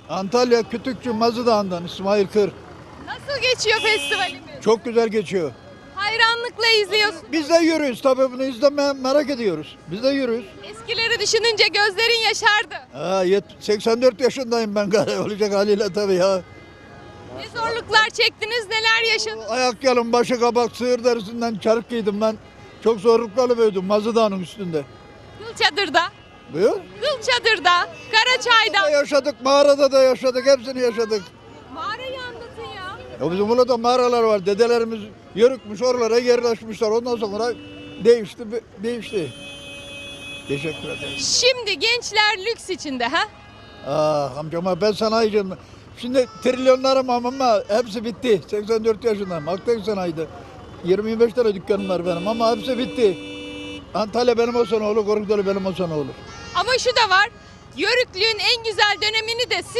Antalya Kütükçü Mazıdağ'ından İsmail Kır. Nasıl geçiyor festivalimiz? Çok güzel geçiyor. Hayranlıkla izliyorsun. Biz de yürüyoruz tabii, bunu izlemeye merak ediyoruz. Biz de yürüyoruz. Eskileri düşününce gözlerin yaşardı. 84 yaşındayım ben galiba, olacak haliyle tabii ya. Ne zorluklar çektiniz, neler yaşadınız? Ayak yalın, başı kabak, sığır derisinden çarık giydim ben. Çok zorluklarla büyüdüm Mazıdağ'ın üstünde. Kıl Çadır'da, Buyur. Kıl Çadır'da, Karaçay'da. Yaşadık, mağarada da yaşadık, hepsini yaşadık. Mağarayı anlatın ya. Ya bizim burada mağaralar var. Dedelerimiz yörükmüş, oralara yerleşmişler. Ondan sonra değişti. Teşekkür ederim. Şimdi gençler lüks içinde ha? Amcama ben sanayiciyim. Şimdi trilyonlarım ama hepsi bitti. 84 yaşındayım. Akdeniz sanayide. 25 tane dükkanım var benim ama hepsi bitti. Antalya benim olsa ne olur, Korkuteli benim olsa ne olur. Ama şu da var, Yörüklüğün en güzel dönemini de siz